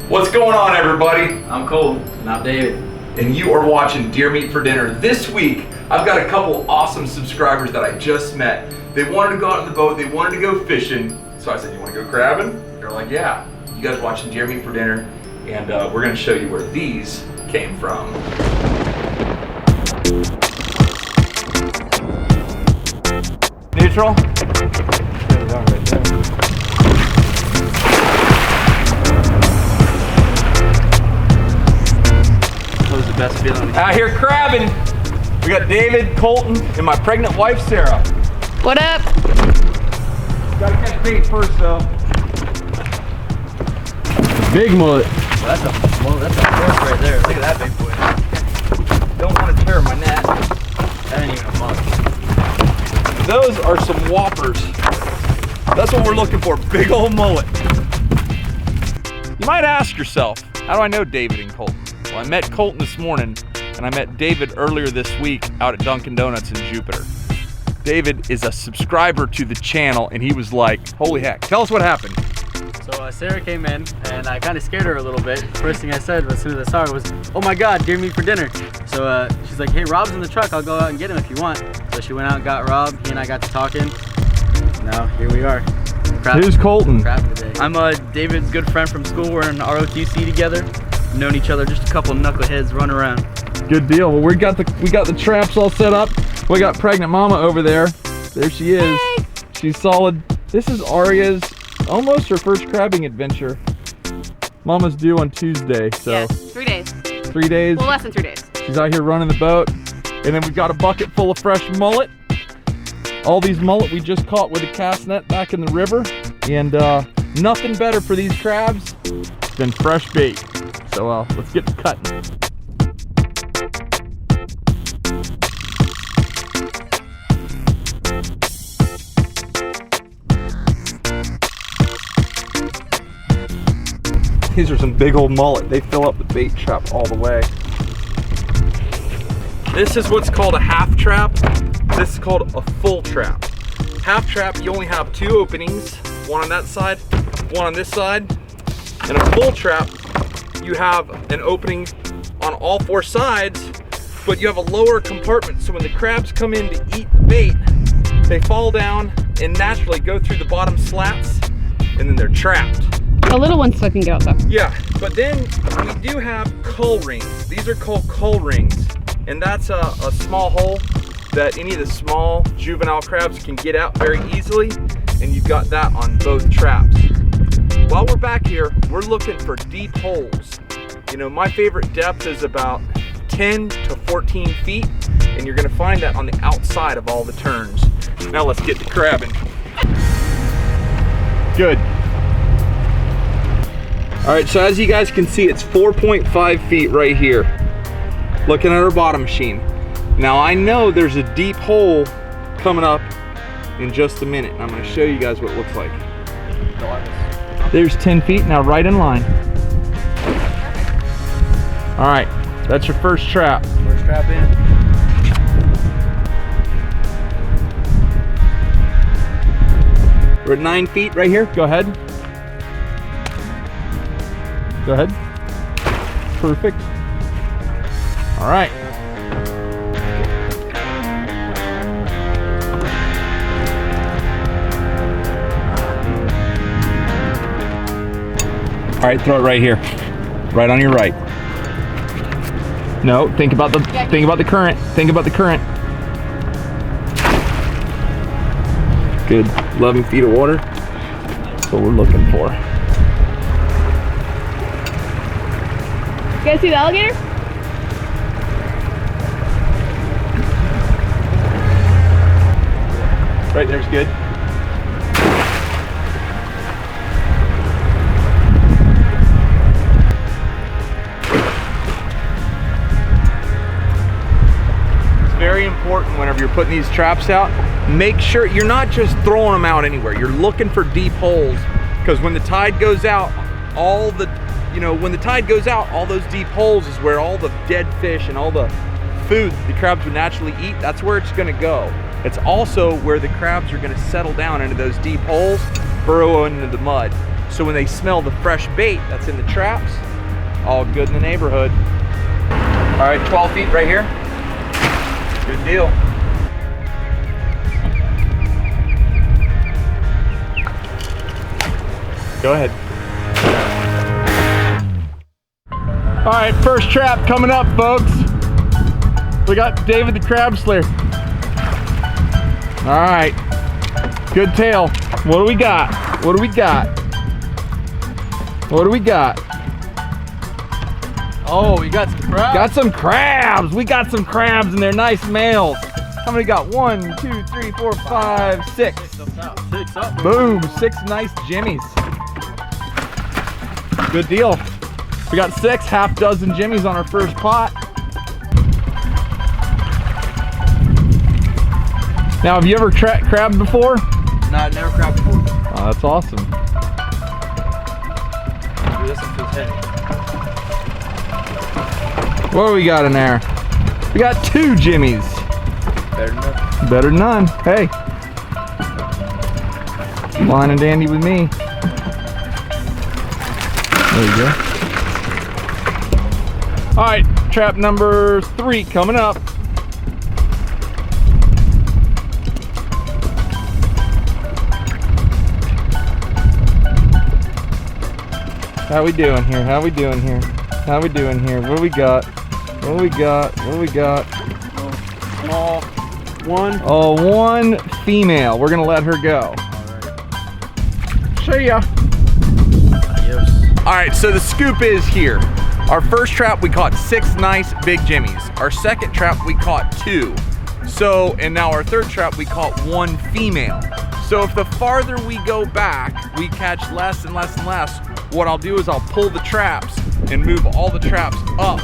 What's going on, everybody? I'm Cole, and I'm David. And you are watching Deer Meat for Dinner. This week, I've got a couple awesome subscribers that I just met. They wanted to go out in the boat, they wanted to go fishing. So I said, you want to go crabbing? They're like, yeah. You guys watching Deer Meat for Dinner, and we're gonna show you where these came from. Neutral? Best feeling. Out here crabbing. We got David, Colton, and my pregnant wife, Sarah. What up? Gotta catch bait first, though. Big mullet. Well, that's a fork right there. Look at that big boy. Don't want to tear my net. That ain't even a month. Those are some whoppers. That's what we're looking for, big old mullet. You might ask yourself, how do I know David and Colton? Well, I met Colton this morning, and I met David earlier this week out at Dunkin' Donuts in Jupiter. David is a subscriber to the channel, and he was like, holy heck, tell us what happened. So Sarah came in, and I kind of scared her a little bit. First thing I said as soon as I saw her was, oh my God, deer meat for dinner. So she's like, hey, Rob's in the truck. I'll go out and get him if you want. So she went out and got Rob. He and I got to talking. Now here we are. Who's Colton? Today. I'm David's good friend from school. We're in ROTC together. Known each other, just a couple knuckleheads running around. Good deal. Well, we got the traps all set up. We got pregnant mama over there. There she is. Hey. She's solid. This is Aria's almost her first crabbing adventure. Mama's due on Tuesday, so yes, 3 days. 3 days. Well, less than 3 days. She's out here running the boat, and then we've got a bucket full of fresh mullet. All these mullet we just caught with a cast net back in the river, and nothing better for these crabs than fresh bait. So let's get to cutting. These are some big old mullet. They fill up the bait trap all the way. This is what's called a half trap. This is called a full trap. Half trap, you only have 2 openings, one on that side, one on this side. And a full trap, you have an opening on all 4 sides, but you have a lower compartment, so when the crabs come in to eat the bait, they fall down and naturally go through the bottom slats, and then they're trapped. The little ones still can get out though. Yeah, but then we do have cull rings. These are called cull rings, and that's a small hole that any of the small juvenile crabs can get out very easily, and you've got that on both traps. While we're back here, we're looking for deep holes. You know, my favorite depth is about 10 to 14 feet, and you're gonna find that on the outside of all the turns. Now let's get to crabbing. Good. All right, so as you guys can see, it's 4.5 feet right here. Looking at our bottom machine. Now I know there's a deep hole coming up in just a minute, and I'm gonna show you guys what it looks like. There's 10 feet, now right in line. All right, that's your first trap. First trap in. We're at 9 feet right here, go ahead. Go ahead. Perfect. All right. All right, throw it right here. Right on your right. No, think about the current. Think about the current. Good. 11 feet of water. That's what we're looking for. You guys see the alligator? Right there's good. Very important whenever you're putting these traps out, make sure you're not just throwing them out anywhere. You're looking for deep holes, because when the tide goes out, all those deep holes is where all the dead fish and all the food the crabs would naturally eat, that's where it's gonna go. It's also where the crabs are gonna settle down into those deep holes, burrow into the mud. So when they smell the fresh bait that's in the traps, all good in the neighborhood. All right, 12 feet right here. Good deal. Go ahead. All right, first trap coming up, folks. We got David the Crab Slayer. All right, good tail. What do we got? What do we got? What do we got? Oh, we got some crabs. Got some crabs. We got some crabs and they're nice males. How many got? 1, 2, 3, 4, 5, 6. 6 up. Boom, 6 nice jimmies. Good deal. We got 6 half dozen jimmies on our first pot. Now, have you ever crabbed before? No, I've never crabbed before. Oh, that's awesome. Dude, this one feels heavy. What do we got in there? We got 2 jimmies. Better than nothing. Better than none. Hey. Fine and dandy with me. There you go. All right, trap number 3 coming up. How we doing here? How we doing here? How we doing here? What do we got? What do we got? What do we got? Small one. Oh, 1 female. We're gonna let her go. See ya. Adios. All right, so the scoop is here. Our first trap, we caught 6 nice big jimmies. Our second trap, we caught 2. So, and now our third trap, we caught 1 female. So if the farther we go back, we catch less and less and less, what I'll do is I'll pull the traps and move all the traps up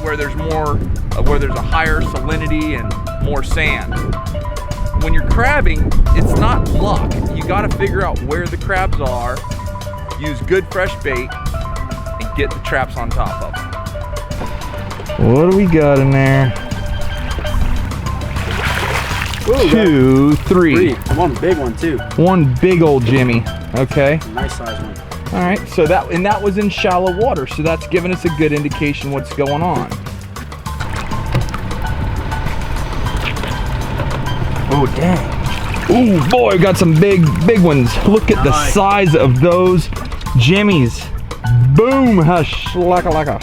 where there's more, where there's a higher salinity and more sand. When you're crabbing, it's not luck. You gotta figure out where the crabs are, use good fresh bait, and get the traps on top of them. What do we got in there? Ooh, 2, 3. One big one too. 1 big old jimmy. Okay. Nice size one. All right. So that was in shallow water. So that's giving us a good indication what's going on. Oh dang. Ooh, boy, we got some big ones. Look at the Nice. size of those jimmies. Boom, hush, laka laka.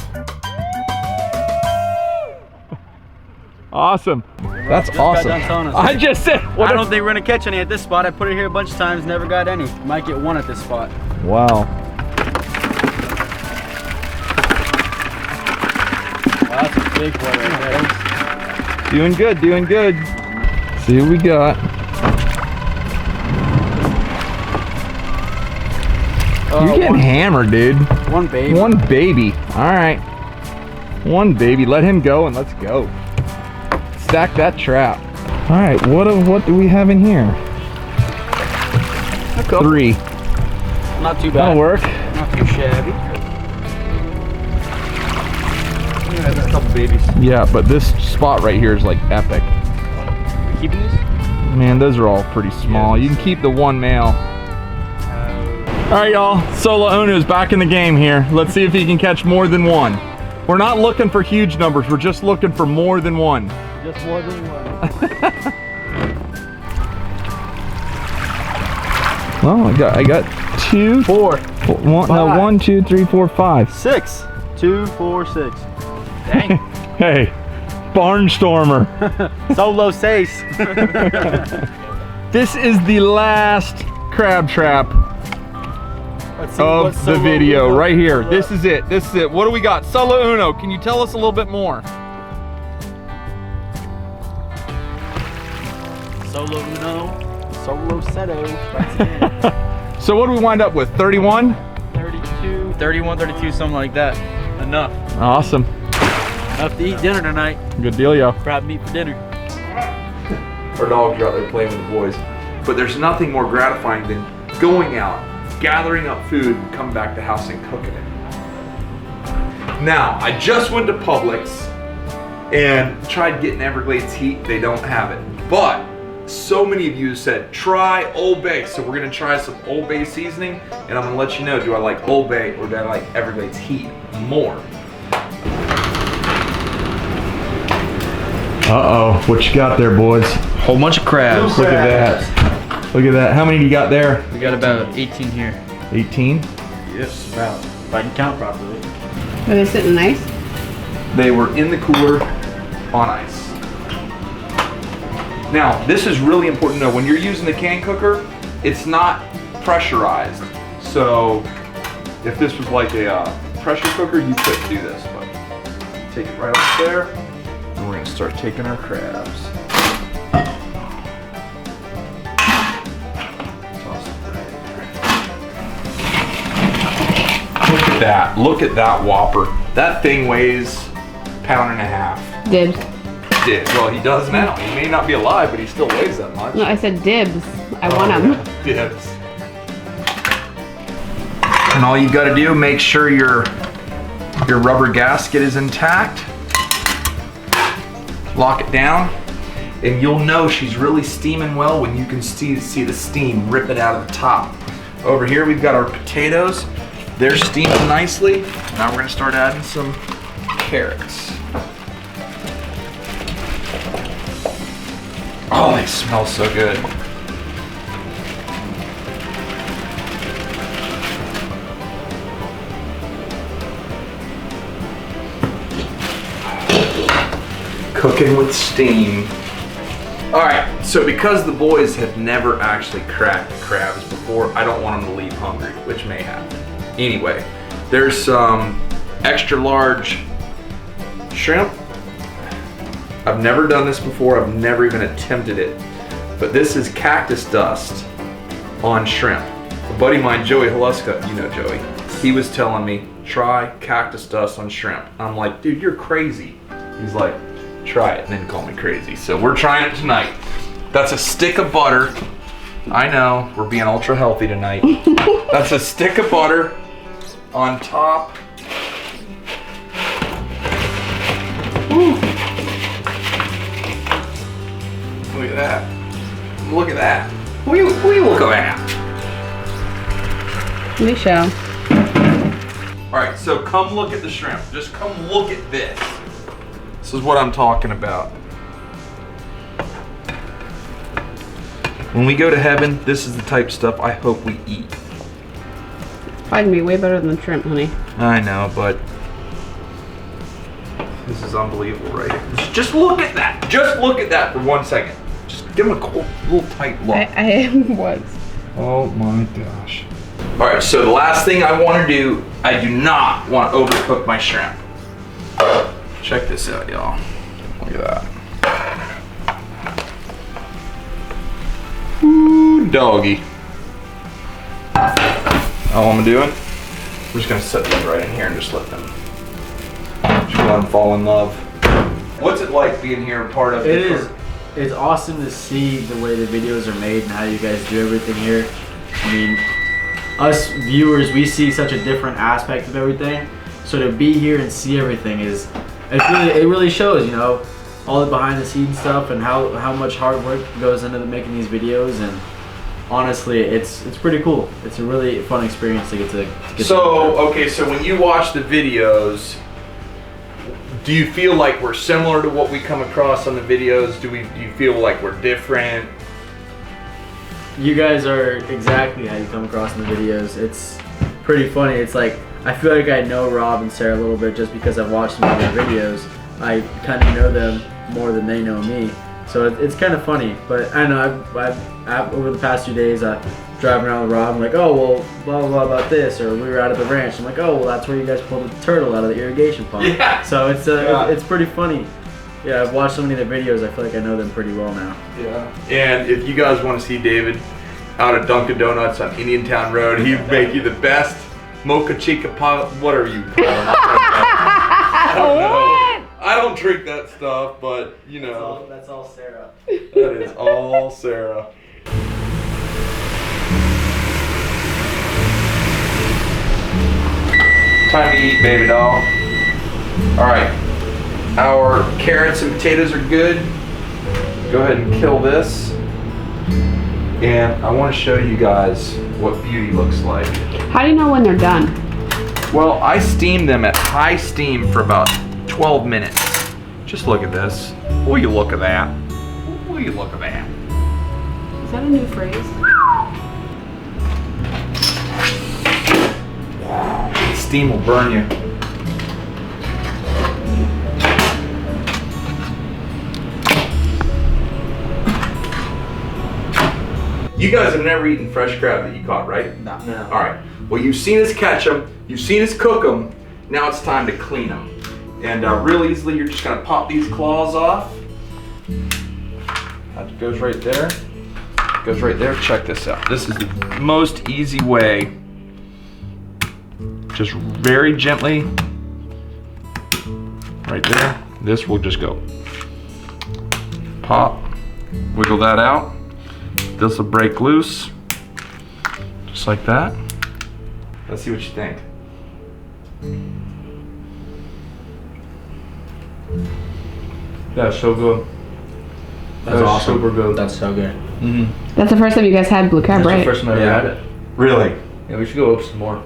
Awesome. That's Just got awesome. done telling us. I just said. I don't think we're gonna catch any at this spot. I put it here a bunch of times, never got any. Might get 1 at this spot. Wow. Wow, that's a big boy right there. Doing good, doing good. See what we got. You're getting hammered, dude. 1 baby. 1 baby. All right. 1 baby. Let him go and let's go. Stack that trap. All right. What do we have in here? 3. Not too bad. That'll work. Not too shabby. Yeah, there's a couple babies. Yeah, but this spot right here is like epic. We keeping these? Man, those are all pretty small. You can keep the 1 male. All right, y'all. Solo Uno's back in the game here. Let's see if he can catch more than 1. We're not looking for huge numbers. We're just looking for more than 1. Just more than 1. Well, I got 2, 4. 1, no, 5. 1, 2, 3, 4, 5. 6. 2, 4, 6. Dang. Hey, barnstormer. Solo 6. This is the last crab trap of the video right here. This is it. This is it. What do we got? Solo Uno, can you tell us a little bit more? Solo Uno. Solo Seto. So what do we wind up with? 31? 32. 31, 32, something like that. Enough. Awesome. Enough to eat dinner tonight. Good deal, yo. Crab meat for dinner. Our dogs are out there playing with the boys. But there's nothing more gratifying than going out, gathering up food, and coming back to the house and cooking it. Now, I just went to Publix and tried getting Everglades heat. They don't have it. But so many of you said, try Old Bay. So we're gonna try some Old Bay seasoning, and I'm gonna let you know, do I like Old Bay or do I like Everglades Heat more? Uh-oh, what you got there, boys? Whole bunch of crabs. Look at that. Look at that. How many do you got there? We got about 18 here. 18? Yes, about. If I can count properly. Are they sitting nice? They were in the cooler on ice. Now, this is really important to know. When you're using the can cooker, it's not pressurized. So, if this was like a pressure cooker, you couldn't do this. But take it right up there, and we're gonna start taking our crabs. Toss it right in there. Look at that. Look at that whopper. That thing weighs a pound and a half. Dibs. Did. Well, he does now. He may not be alive, but he still weighs that much. No, I said dibs. I want them. Yeah. Dibs. And all you got to do, make sure your rubber gasket is intact. Lock it down, and you'll know she's really steaming well when you can see the steam ripping out of the top. Over here, we've got our potatoes. They're steaming nicely. Now we're gonna start adding some carrots. Oh, they smell so good. Cooking with steam. All right, so because the boys have never actually cracked crabs before, I don't want them to leave hungry, which may happen. Anyway, there's some extra large shrimp. I've never done this before. I've never even attempted it. But this is cactus dust on shrimp. A buddy of mine, Joey Haluska, you know Joey, he was telling me, try cactus dust on shrimp. I'm like, dude, you're crazy. He's like, try it, and then call me crazy. So we're trying it tonight. That's a stick of butter. I know, we're being ultra healthy tonight. That's a stick of butter on top. Woo. Look at that. Look at that. We look at that. We shall. All right, so come look at the shrimp. Just come look at this. This is what I'm talking about. When we go to heaven, this is the type of stuff I hope we eat. It's probably gonna be way better than shrimp, honey. I know, but this is unbelievable right here. Just look at that. Just look at that for 1 second. Just give them a cool, little tight look. I was. Oh my gosh. All right, so the last thing I want to do, I do not want to overcook my shrimp. Check this out, y'all. Look at that. Ooh, doggy. All I'm doing, we're just gonna set these right in here and just let them fall in love. What's it like being here a part of it? It's awesome to see the way the videos are made and how you guys do everything here. I mean, us viewers, we see such a different aspect of everything. So to be here and see everything it really shows, you know, all the behind the scenes stuff and how much hard work goes into making these videos. And honestly, it's pretty cool. It's a really fun experience to get to get. So okay, so when you watch the videos, do you feel like we're similar to what we come across on the videos? Do you feel like we're different? You guys are exactly how you come across in the videos. It's pretty funny. It's like, I feel like I know Rob and Sarah a little bit just because I've watched some of their videos. I kind of know them more than they know me. So it's kind of funny. But I know I've over the past few days, driving around with Rob, I'm like, oh, well, blah, blah, blah about this. Or we were out at the ranch. I'm like, oh, well, that's where you guys pulled the turtle out of the irrigation pond. Yeah. So it's pretty funny. Yeah, I've watched so many of their videos, I feel like I know them pretty well now. Yeah. And if you guys want to see David out at Dunkin' Donuts on Indiantown Road, he'd make you the best mocha chica pot, whatever you call it. I don't know. I don't drink that stuff, but you know. That's all Sarah. That is all Sarah. Time to eat, baby doll. All right. Our carrots and potatoes are good. Go ahead and kill this. And I want to show you guys what beauty looks like. How do you know when they're done? Well, I steam them at high steam for about 12 minutes. Just look at this. Will you look at that? Will you look at that? Is that a new phrase? Steam will burn you. You guys have never eaten fresh crab that you caught, right? No. All right. Well, you've seen us catch them. You've seen us cook them. Now it's time to clean them. And real easily, you're just gonna pop these claws off. That goes right there. Goes right there. Check this out. This is the most easy way. Just very gently. Right there. This will just go. Pop. Wiggle that out. This will break loose. Just like that. Let's see what you think. That's so good. That's awesome. Super good. That's so good. Mm-hmm. That's the first time you guys had blue crab, That's right? the first time I ever had it. Really? Yeah, we should go up some more.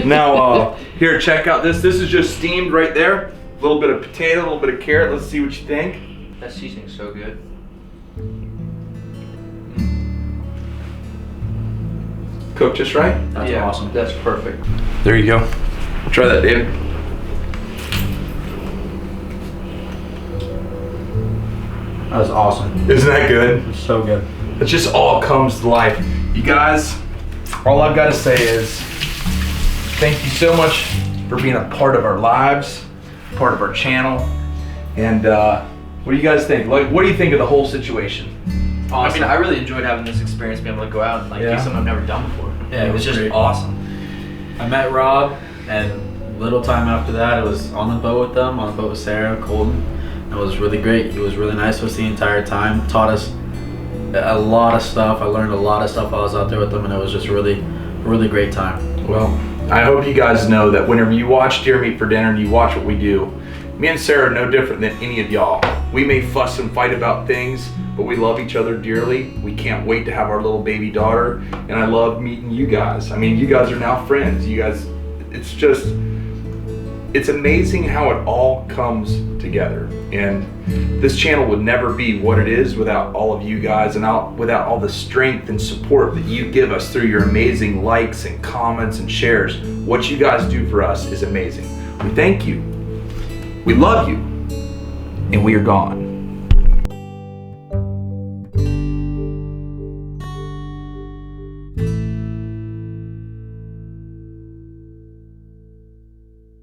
Now, here, check out this. This is just steamed right there. A little bit of potato, a little bit of carrot. Let's see what you think. That seasoning's so good. Cooked just right? That's awesome. That's perfect. There you go. Try that, David. That was awesome. Isn't that good? It's so good. It just all comes to life. You guys, all I've got to say is thank you so much for being a part of our lives, part of our channel. And what do you guys think? Like, what do you think of the whole situation? Awesome. I mean, I really enjoyed having this experience, being able to go out and do something I've never done before. Yeah, it was just great. awesome. I met Rob, and little time after that, I was on the boat with them, on the boat with Sarah, Colton. It was really great. He was really nice to us the entire time. Taught us a lot of stuff. I learned a lot of stuff while I was out there with them, and it was just a really great time. Well, I hope you guys know that whenever you watch Deer Meat for Dinner and you watch what we do, me and Sarah are no different than any of y'all. We may fuss and fight about things, but we love each other dearly. We can't wait to have our little baby daughter, and I love meeting you guys. I mean, you guys are now friends. You guys, it's amazing how it all comes together. And this channel would never be what it is without all of you guys and without all the strength and support that you give us through your amazing likes and comments and shares. What you guys do for us is amazing. We thank you. We love you. And we are gone.